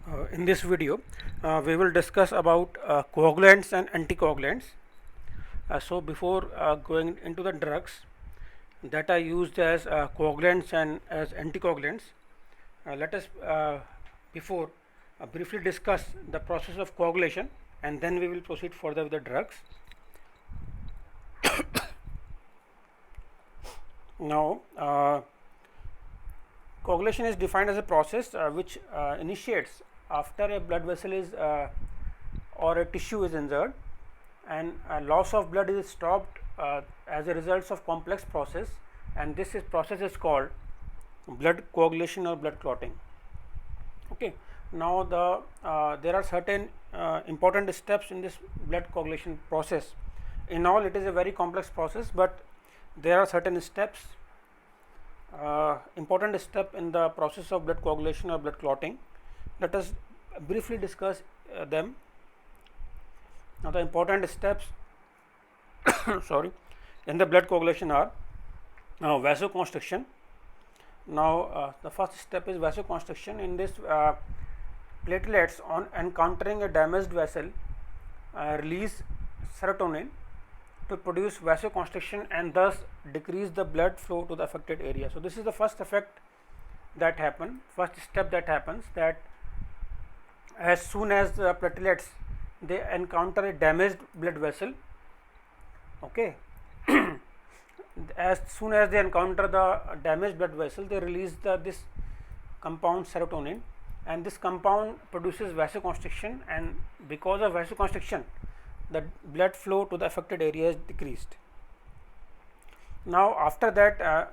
In this video, we will discuss about coagulants and anticoagulants. So before going into the drugs that are used as coagulants and as anticoagulants, let us before briefly discuss the process of coagulation, and then we will proceed further with the drugs. Now, coagulation is defined as a process which initiates after a blood vessel is or a tissue is injured, and loss of blood is stopped as a result of complex process, and this process is called blood coagulation or blood clotting. Okay. Now, there are certain important steps in this blood coagulation process. In all, it is a very complex process, but there are certain steps, important step in the process of blood coagulation or blood clotting. Let us briefly discuss them. Now, the important steps sorry, in the blood coagulation are vasoconstriction. Now, the first step is vasoconstriction. In this, platelets on encountering a damaged vessel release serotonin to produce vasoconstriction and thus decrease the blood flow to the affected area. So, this is the first effect that happen, first step that happens, that as soon as the platelets they encounter a damaged blood vessel, okay, as soon as they encounter the damaged blood vessel, they release this compound serotonin, and this compound produces vasoconstriction, and because of vasoconstriction the blood flow to the affected area is decreased. Now, after that,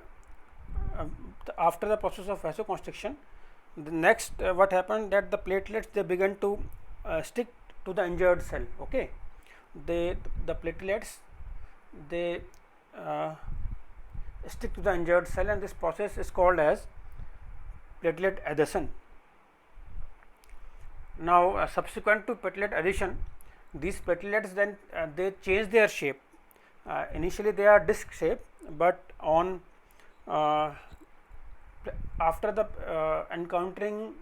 after the process of vasoconstriction, the next what happened, that the platelets they begin to stick to the injured cell. Okay, the platelets they stick to the injured cell, and this process is called as platelet adhesion. Now, subsequent to platelet adhesion, these platelets then they change their shape. Initially they are disc shape, but on after the encountering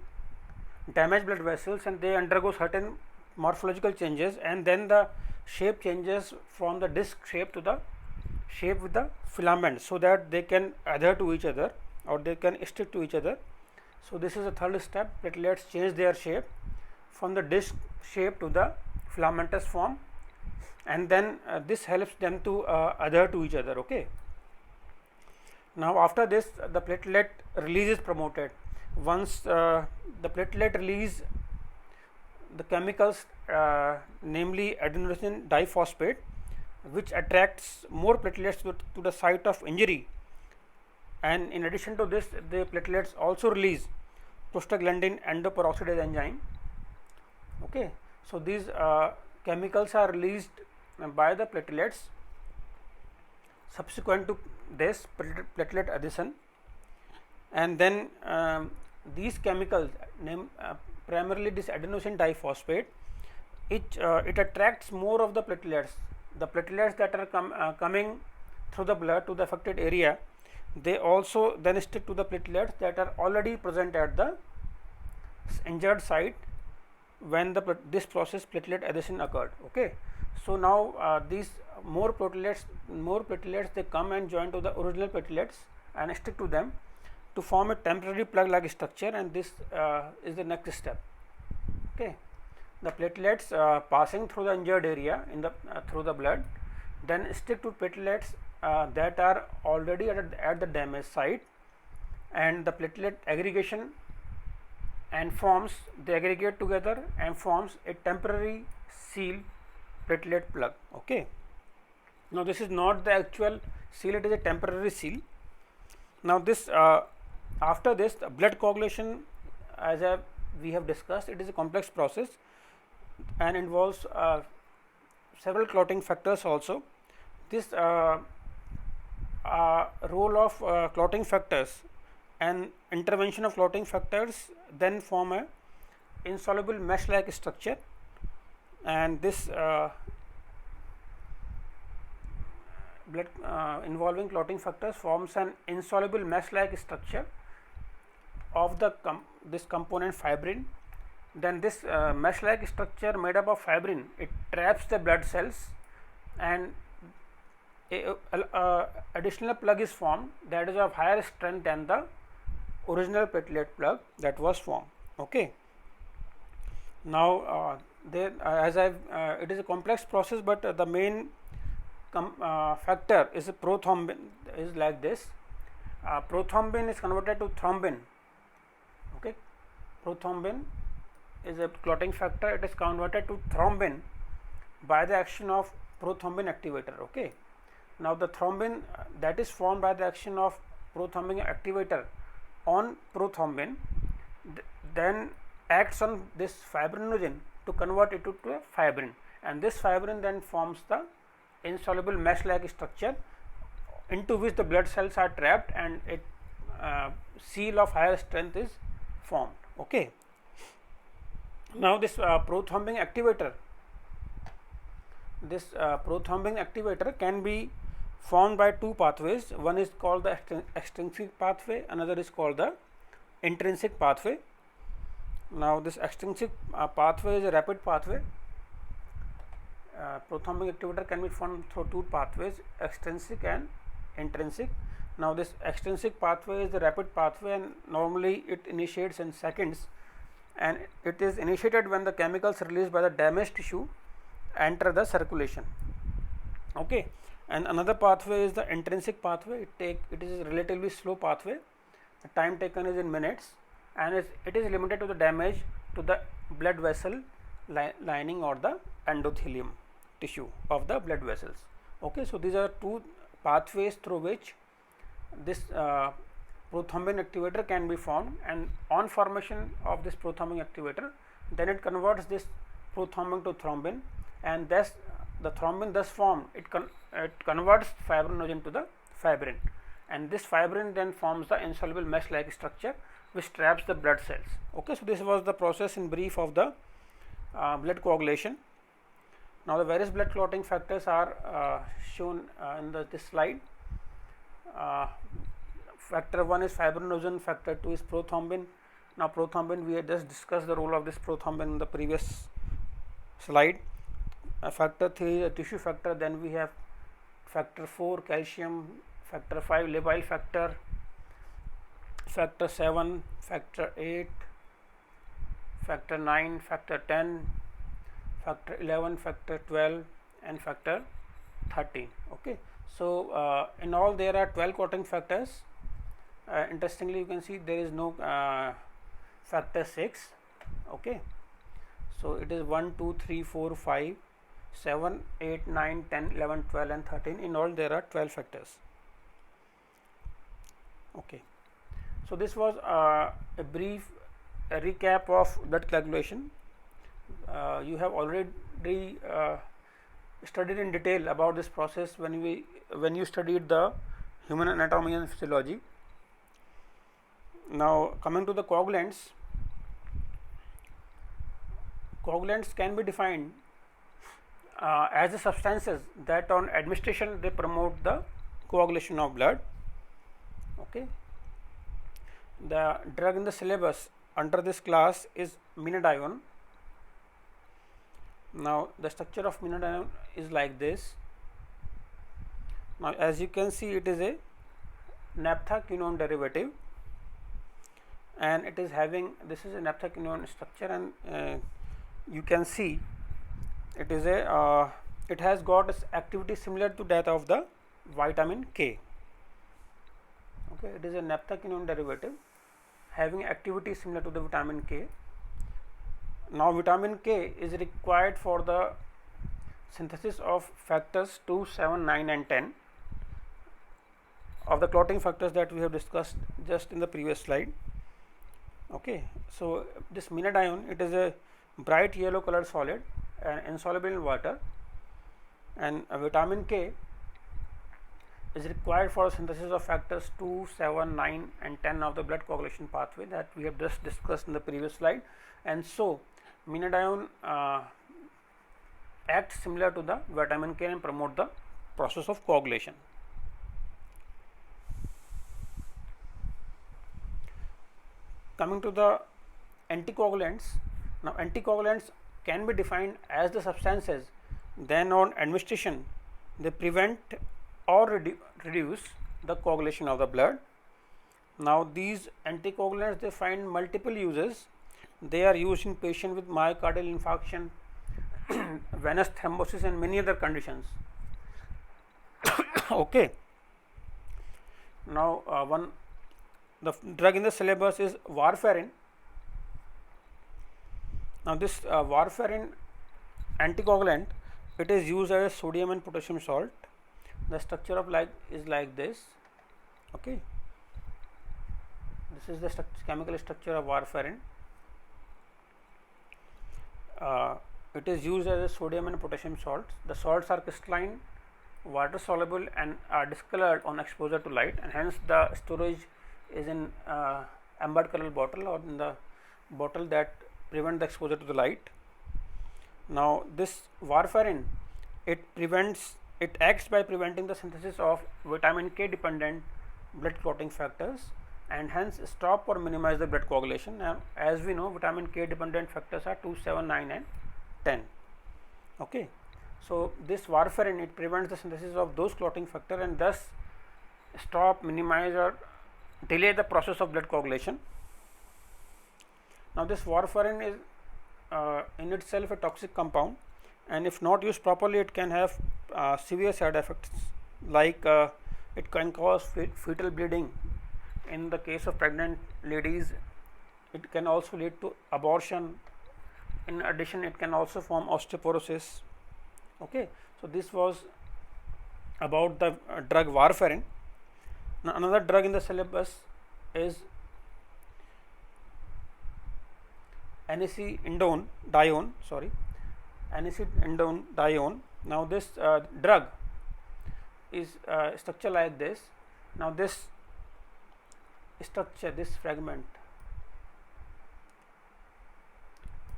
damaged blood vessels, and they undergo certain morphological changes, and then the shape changes from the disc shape to the shape with the filament, so that they can adhere to each other or they can stick to each other. So, this is the third step, platelets change their shape from the disc shape to the filamentous form, and then this helps them to adhere to each other. Okay. Now, after this the platelet release is promoted. Once the platelet release the chemicals, namely adenosine diphosphate, which attracts more platelets to the site of injury, and in addition to this the platelets also release prostaglandin endoperoxidase enzyme. Okay. So, these chemicals are released by the platelets subsequent to this platelet adhesion, and then these chemicals, primarily this adenosine diphosphate, it attracts more of the platelets that are coming through the blood to the affected area. They also then stick to the platelets that are already present at the injured site when this process platelet adhesion occurred. Okay. So, now these more platelets they come and join to the original platelets and stick to them to form a temporary plug like structure, and this is the next step. Okay. The platelets passing through the injured area in the through the blood then stick to platelets that are already at the damaged site, and the platelet aggregation and they aggregate together and forms a temporary seal platelet plug. Okay. Now, this is not the actual seal, it is a temporary seal. Now, this after this the blood coagulation, as we have discussed, it is a complex process and involves several clotting factors also. This role of clotting factors and intervention of clotting factors then form a insoluble mesh like structure, and this blood involving clotting factors forms an insoluble mesh like structure of this component fibrin, then this mesh like structure made up of fibrin, it traps the blood cells, and additional plug is formed that is of higher strength than the original platelet plug that was formed. Okay. Now, as I it is a complex process, but the main factor is a prothrombin is like this. Prothrombin is converted to thrombin. Okay, prothrombin is a clotting factor. It is converted to thrombin by the action of prothrombin activator. Okay. Now, the thrombin that is formed by the action of prothrombin activator on prothrombin then acts on this fibrinogen to convert it to a fibrin, and this fibrin then forms the insoluble mesh like structure into which the blood cells are trapped, and a seal of higher strength is formed. Okay. Now, this prothrombin activator can be formed by two pathways. One is called the extrinsic pathway, another is called the intrinsic pathway. Now, this extrinsic pathway is a rapid pathway. Prothrombin activator can be formed through two pathways, extrinsic and intrinsic. Now, this extrinsic pathway is the rapid pathway, and normally it initiates in seconds, and it is initiated when the chemicals released by the damaged tissue enter the circulation. Okay. And another pathway is the intrinsic pathway. It is a relatively slow pathway. The time taken is in minutes, and it is limited to the damage to the blood vessel lining or the endothelium tissue of the blood vessels. Okay. So, these are two pathways through which this prothrombin activator can be formed, and on formation of this prothrombin activator, then it converts this prothrombin to thrombin, and thus the thrombin thus formed it converts fibrinogen to the fibrin, and this fibrin then forms the insoluble mesh like structure which traps the blood cells. Okay. So, this was the process in brief of the blood coagulation. Now, the various blood clotting factors are shown in this slide. Factor 1 is fibrinogen, factor 2 is prothrombin. Now, prothrombin, we had just discussed the role of this prothrombin in the previous slide. Factor 3 is a tissue factor, then we have factor 4 calcium, factor 5 labile factor, factor 7, factor 8, factor 9, factor 10, factor 11, factor 12, and factor 13. Okay. So, in all there are 12 clotting factors. Interestingly, you can see there is no factor 6. Okay. So, it is 1, 2, 3, 4, 5, 7, 8, 9, 10, 11, 12 and 13. In all there are 12 factors. Okay. So, this was a brief recap of blood coagulation. You have already studied in detail about this process when you studied the human anatomy and physiology. Now, coming to the coagulants, coagulants can be defined as the substances that on administration they promote the coagulation of blood. Okay. The drug in the syllabus under this class is menadione. Now, the structure of menadione is like this. Now, as you can see, it is a naphthaquinone derivative, and it is having, this is a naphthaquinone structure, and you can see it is a it has got activity similar to that of the vitamin K. Okay, it is a naphthaquinone derivative having activity similar to the vitamin K. Now, vitamin K is required for the synthesis of factors 2, 7, 9 and 10 of the clotting factors that we have discussed just in the previous slide. Okay. So, this menadione, it is a bright yellow colored solid and insoluble in water, and vitamin K is required for synthesis of factors 2, 7, 9 and 10 of the blood coagulation pathway that we have just discussed in the previous slide. And so, menadione acts similar to the vitamin K and promote the process of coagulation. Coming to the anticoagulants, Now anticoagulants can be defined as the substances then on administration they prevent or reduce the coagulation of the blood. Now these anticoagulants they find multiple uses. They are used in patients with myocardial infarction, venous thrombosis and many other conditions. Okay. Now the drug in the syllabus is warfarin. Now this warfarin anticoagulant, it is used as sodium and potassium salt. The structure of is like this. Okay, this is the chemical structure of warfarin. It is used as a sodium and potassium salts. The salts are crystalline, water soluble and are discolored on exposure to light, and hence the storage is in amber color bottle or in the bottle that prevent the exposure to the light. Now this warfarin, it acts by preventing the synthesis of vitamin K dependent blood clotting factors and hence stop or minimize the blood coagulation. Now as we know, vitamin K dependent factors are 2, 7, 9 and 10. Okay. So this warfarin, it prevents the synthesis of those clotting factor and thus stop, minimize or delay the process of blood coagulation. Now this warfarin is in itself a toxic compound, and if not used properly it can have severe side effects like it can cause fetal bleeding. In the case of pregnant ladies, it can also lead to abortion. In addition, it can also form osteoporosis. Okay, so this was about the drug warfarin. Now another drug in the syllabus is anisidindone dione. Now this drug is structure like this. Now this structure, this fragment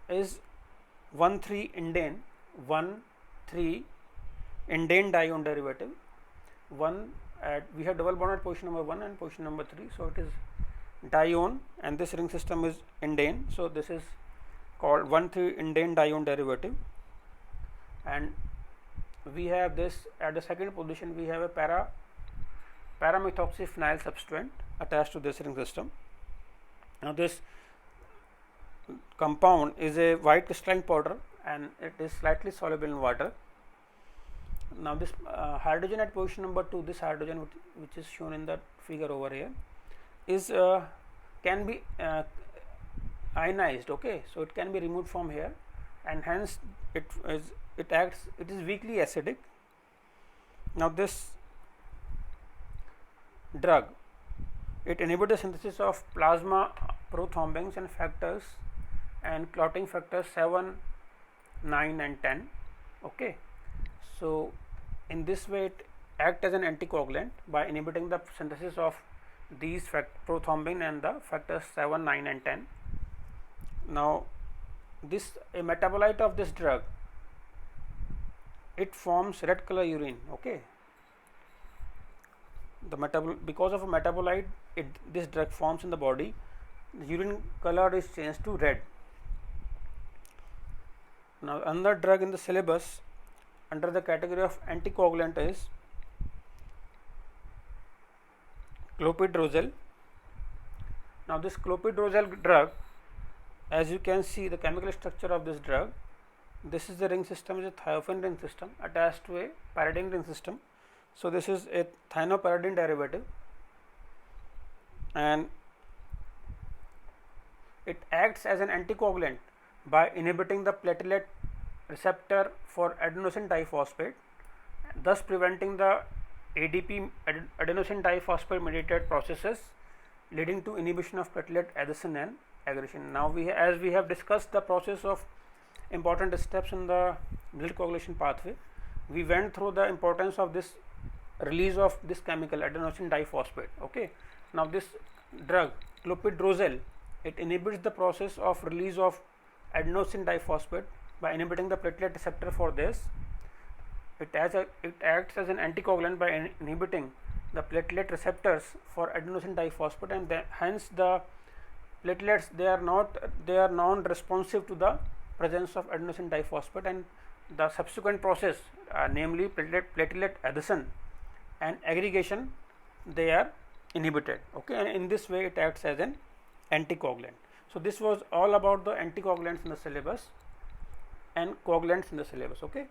is 1,3-indane, 1,3-indane dione derivative. We have double bond at position number 1 and position number 3, so it is dione and this ring system is indane. So this is called 1,3-indane dione derivative, and we have this at the second position. We have a paramethoxyphenyl substituent attached to this ring system. Now this compound is a white crystalline powder and it is slightly soluble in water. Now this hydrogen at position number 2, this hydrogen which is shown in the figure over here, is can be ionized. Okay, so it can be removed from here, and hence it is weakly acidic. Now this drug, it inhibits the synthesis of plasma prothrombins and factors and clotting factors 7, 9 and 10. Okay, so in this way it acts as an anticoagulant by inhibiting the synthesis of these prothrombin and the factors 7, 9 and 10. Now this a metabolite of this drug, it forms red color urine. Okay, because of a metabolite this drug forms in the body, the urine color is changed to red. Now another drug in the syllabus under the category of anticoagulant is clopidogrel. Now this clopidogrel drug, as you can see the chemical structure of this drug, this is the ring system, is a thiophene ring system attached to a pyridine ring system. So this is a thienopyridine derivative, and it acts as an anticoagulant by inhibiting the platelet receptor for adenosine diphosphate, thus preventing the ADP, adenosine diphosphate mediated processes leading to inhibition of platelet adhesion and aggregation. Now as we have discussed the process of important steps in the blood coagulation pathway, we went through the importance of this release of this chemical adenosine diphosphate. Okay, now this drug clopidogrel, it inhibits the process of release of adenosine diphosphate by inhibiting the platelet receptor for this. It acts as an anticoagulant by inhibiting the platelet receptors for adenosine diphosphate, and hence the platelets, they are non-responsive to the presence of adenosine diphosphate, and the subsequent process, namely platelet adhesion and aggregation, they are inhibited. Okay, and in this way it acts as an anticoagulant. So this was all about the anticoagulants in the syllabus and coagulants in the syllabus. Okay.